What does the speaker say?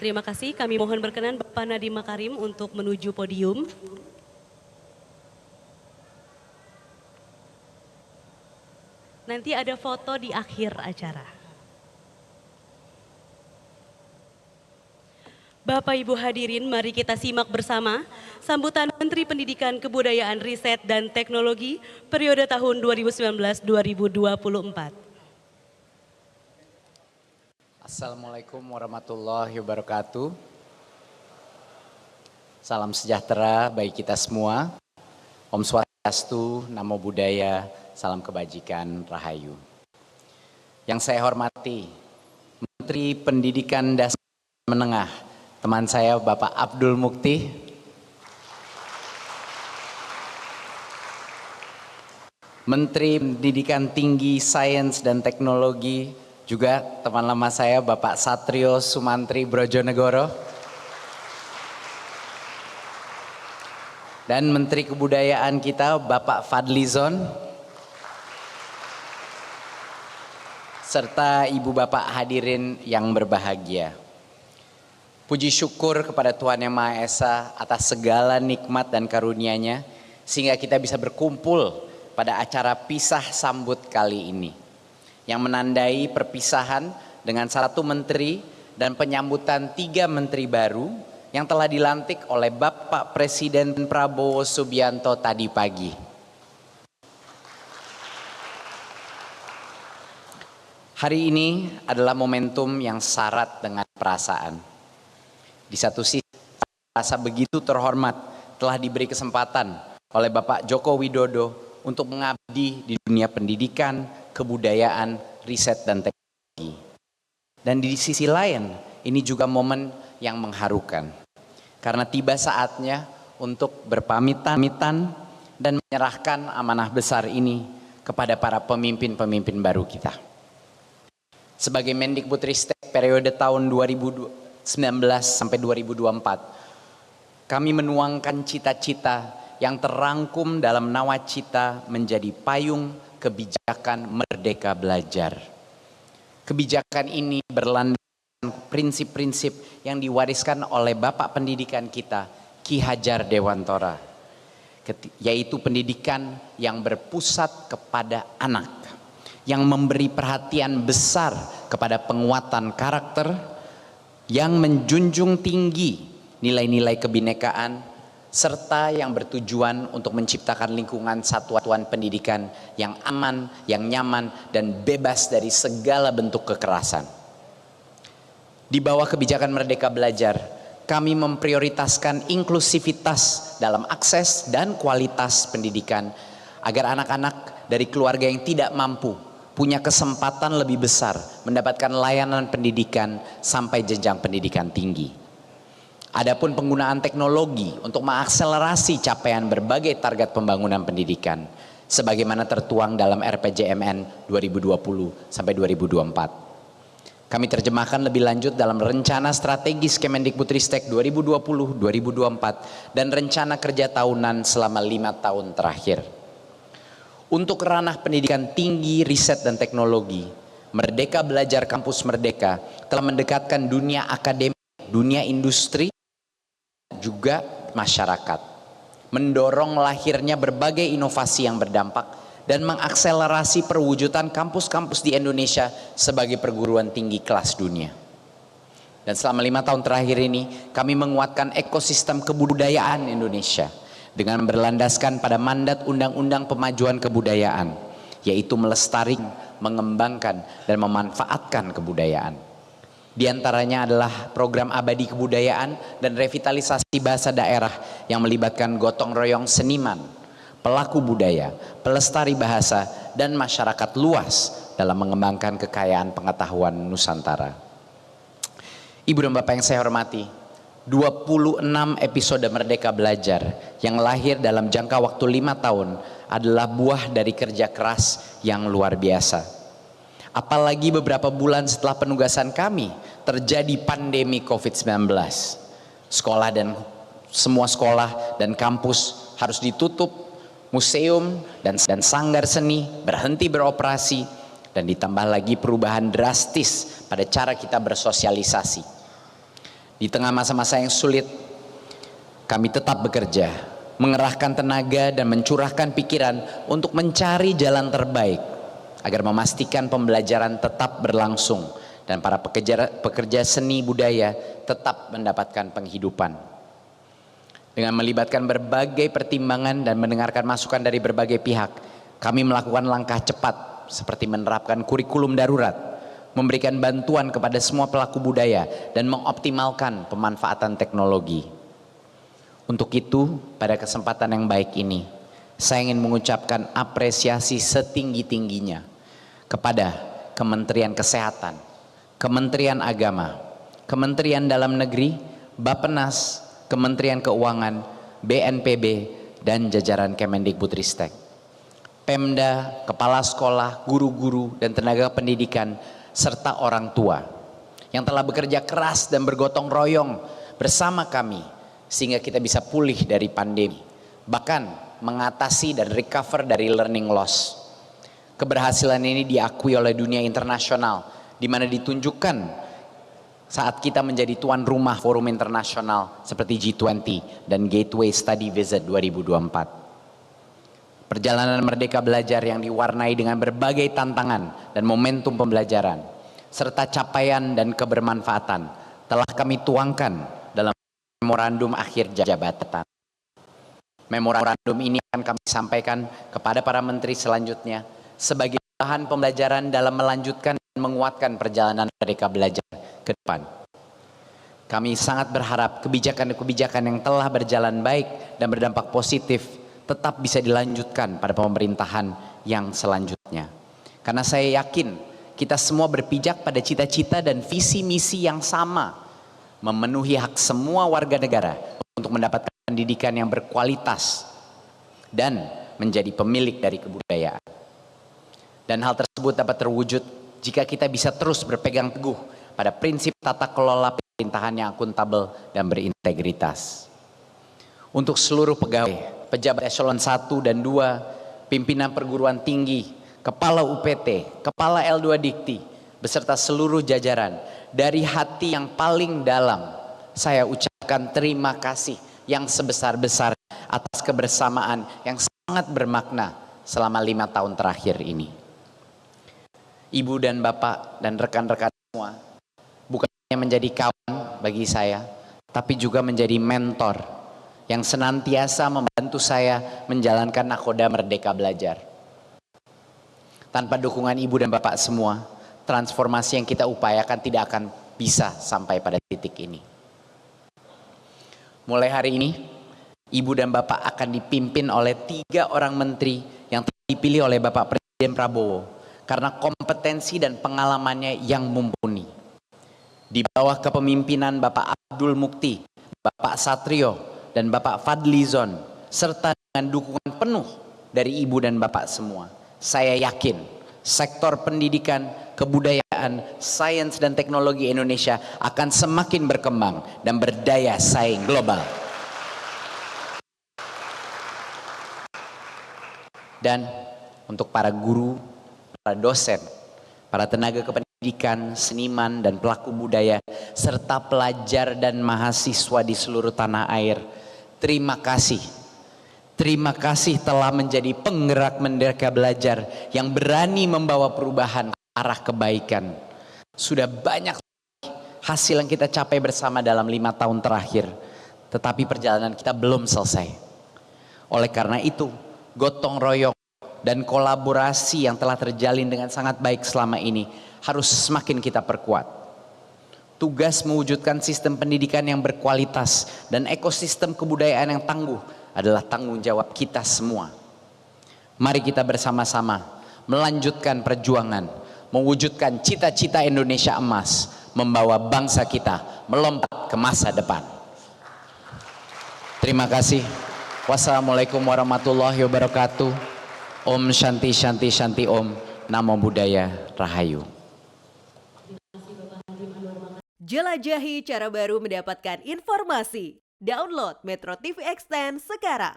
Terima kasih, kami mohon berkenan Bapak Nadiem Makarim untuk menuju podium. Nanti ada foto di akhir acara. Bapak Ibu hadirin, mari kita simak bersama sambutan Menteri Pendidikan Kebudayaan Riset dan Teknologi periode tahun 2019-2024. Assalamualaikum warahmatullahi wabarakatuh. Salam sejahtera bagi kita semua. Om Swastiastu, Namo Buddhaya, salam kebajikan, Rahayu. Yang saya hormati, Menteri Pendidikan Dasar Menengah, teman saya Bapak Abdul Mukti, Menteri Pendidikan Tinggi, Sains dan Teknologi, juga teman lama saya Bapak Satrio Sumantri Brojonegoro, dan Menteri Kebudayaan kita Bapak Fadlizon, serta Ibu Bapak hadirin yang berbahagia. Puji syukur kepada Tuhan Yang Maha Esa atas segala nikmat dan karunia-Nya sehingga kita bisa berkumpul pada acara pisah sambut kali ini yang menandai perpisahan dengan satu menteri dan penyambutan 3 menteri baru yang telah dilantik oleh Bapak Presiden Prabowo Subianto tadi pagi. Hari ini adalah momentum yang syarat dengan perasaan. Di satu sisi, rasa begitu terhormat telah diberi kesempatan oleh Bapak Joko Widodo untuk mengabdi di dunia pendidikan, kebudayaan, riset, dan teknologi. Dan di sisi lain, ini juga momen yang mengharukan. Karena tiba saatnya untuk berpamitan dan menyerahkan amanah besar ini kepada para pemimpin-pemimpin baru kita. Sebagai Mendikbudristek periode tahun 2019 sampai 2024, kami menuangkan cita-cita yang terangkum dalam nawacita menjadi payung kebijakan Merdeka Belajar. Kebijakan ini berlandaskan prinsip-prinsip yang diwariskan oleh Bapak Pendidikan kita, Ki Hajar Dewantara, yaitu pendidikan yang berpusat kepada anak, yang memberi perhatian besar kepada penguatan karakter, yang menjunjung tinggi nilai-nilai kebinekaan, serta yang bertujuan untuk menciptakan lingkungan satuan pendidikan yang aman, yang nyaman, dan bebas dari segala bentuk kekerasan. Di bawah kebijakan Merdeka Belajar, kami memprioritaskan inklusivitas dalam akses dan kualitas pendidikan agar anak-anak dari keluarga yang tidak mampu punya kesempatan lebih besar mendapatkan layanan pendidikan sampai jenjang pendidikan tinggi. Adapun penggunaan teknologi untuk mengakselerasi capaian berbagai target pembangunan pendidikan sebagaimana tertuang dalam RPJMN 2020 sampai 2024. Kami terjemahkan lebih lanjut dalam rencana strategis Kemendikbudristek 2020-2024 dan rencana kerja tahunan selama 5 tahun terakhir. Untuk ranah pendidikan tinggi, riset, dan teknologi, Merdeka Belajar Kampus Merdeka telah mendekatkan dunia akademik, dunia industri, juga masyarakat, mendorong lahirnya berbagai inovasi yang berdampak dan mengakselerasi perwujudan kampus-kampus di Indonesia sebagai perguruan tinggi kelas dunia. Dan selama 5 tahun terakhir ini kami menguatkan ekosistem kebudayaan Indonesia dengan berlandaskan pada mandat Undang-Undang Pemajuan Kebudayaan, yaitu melestarikan, mengembangkan, dan memanfaatkan kebudayaan. Di antaranya adalah program abadi kebudayaan dan revitalisasi bahasa daerah yang melibatkan gotong royong seniman, pelaku budaya, pelestari bahasa, dan masyarakat luas dalam mengembangkan kekayaan pengetahuan Nusantara. Ibu dan Bapak yang saya hormati, 26 episode Merdeka Belajar yang lahir dalam jangka waktu 5 tahun adalah buah dari kerja keras yang luar biasa. Apalagi beberapa bulan setelah penugasan kami terjadi pandemi COVID-19. Semua sekolah dan kampus harus ditutup, museum dan sanggar seni berhenti beroperasi, dan ditambah lagi perubahan drastis pada cara kita bersosialisasi. Di Di tengah masa-masa yang sulit, kami tetap bekerja, mengerahkan tenaga dan mencurahkan pikiran untuk mencari jalan terbaik agar memastikan pembelajaran tetap berlangsung dan para pekerja seni budaya tetap mendapatkan penghidupan. Dengan melibatkan berbagai pertimbangan dan mendengarkan masukan dari berbagai pihak, kami melakukan langkah cepat seperti menerapkan kurikulum darurat, memberikan bantuan kepada semua pelaku budaya, dan mengoptimalkan pemanfaatan teknologi. Untuk itu, pada kesempatan yang baik ini, saya ingin mengucapkan apresiasi setinggi-tingginya kepada Kementerian Kesehatan, Kementerian Agama, Kementerian Dalam Negeri, Bappenas, Kementerian Keuangan, BNPB, dan jajaran Kemendikbudristek, Pemda, kepala sekolah, guru-guru, dan tenaga pendidikan, serta orang tua yang telah bekerja keras dan bergotong royong bersama kami sehingga kita bisa pulih dari pandemi, bahkan mengatasi dan recover dari learning loss. Keberhasilan ini diakui oleh dunia internasional, di mana ditunjukkan saat kita menjadi tuan rumah forum internasional seperti G20 dan Gateway Study Visit 2024. Perjalanan Merdeka Belajar yang diwarnai dengan berbagai tantangan dan momentum pembelajaran, serta capaian dan kebermanfaatan telah kami tuangkan dalam memorandum akhir jabatan. Memorandum ini akan kami sampaikan kepada para menteri selanjutnya sebagai bahan pembelajaran dalam melanjutkan dan menguatkan perjalanan Merdeka Belajar ke depan. Kami sangat berharap kebijakan-kebijakan yang telah berjalan baik dan berdampak positif tetap bisa dilanjutkan pada pemerintahan yang selanjutnya. Karena saya yakin kita semua berpijak pada cita-cita dan visi misi yang sama, memenuhi hak semua warga negara untuk mendapatkan pendidikan yang berkualitas dan menjadi pemilik dari kebudayaan. Dan hal tersebut dapat terwujud jika kita bisa terus berpegang teguh pada prinsip tata kelola pemerintahan yang akuntabel dan berintegritas. Untuk seluruh pegawai, pejabat eselon 1 dan 2, pimpinan perguruan tinggi, kepala UPT, kepala L2 Dikti, beserta seluruh jajaran, dari hati yang paling dalam, saya ucapkan terima kasih yang sebesar-besar atas kebersamaan yang sangat bermakna selama 5 tahun terakhir ini. Ibu dan Bapak dan rekan-rekan semua, bukan hanya menjadi kawan bagi saya, tapi juga menjadi mentor yang senantiasa membantu saya menjalankan nakoda Merdeka Belajar. Tanpa dukungan Ibu dan Bapak semua, transformasi yang kita upayakan tidak akan bisa sampai pada titik ini. Mulai hari ini, Ibu dan Bapak akan dipimpin oleh 3 orang menteri yang telah dipilih oleh Bapak Presiden Prabowo karena kompetensi dan pengalamannya yang mumpuni. Di bawah kepemimpinan Bapak Abdul Mukti, Bapak Satrio, dan Bapak Fadlizon, serta dengan dukungan penuh dari Ibu dan Bapak semua, saya yakin sektor pendidikan, kebudayaan, sains dan teknologi Indonesia akan semakin berkembang dan berdaya saing global. Dan untuk para guru, para dosen, para tenaga kependidikan, seniman dan pelaku budaya, serta pelajar dan mahasiswa di seluruh tanah air, terima kasih. Terima kasih telah menjadi penggerak Merdeka Belajar yang berani membawa perubahan ke arah kebaikan. Sudah banyak hasil yang kita capai bersama dalam 5 tahun terakhir, tetapi perjalanan kita belum selesai. Oleh karena itu, gotong royong dan kolaborasi yang telah terjalin dengan sangat baik selama ini harus semakin kita perkuat. Tugas mewujudkan sistem pendidikan yang berkualitas dan ekosistem kebudayaan yang tangguh adalah tanggung jawab kita semua. Mari kita bersama-sama melanjutkan perjuangan, mewujudkan cita-cita Indonesia emas, membawa bangsa kita melompat ke masa depan. Terima kasih. Wassalamualaikum warahmatullahi wabarakatuh. Om Shanti Shanti Shanti Om. Namo Buddhaya Rahayu. Jelajahi cara baru mendapatkan informasi. Download Metro TV Extend sekarang.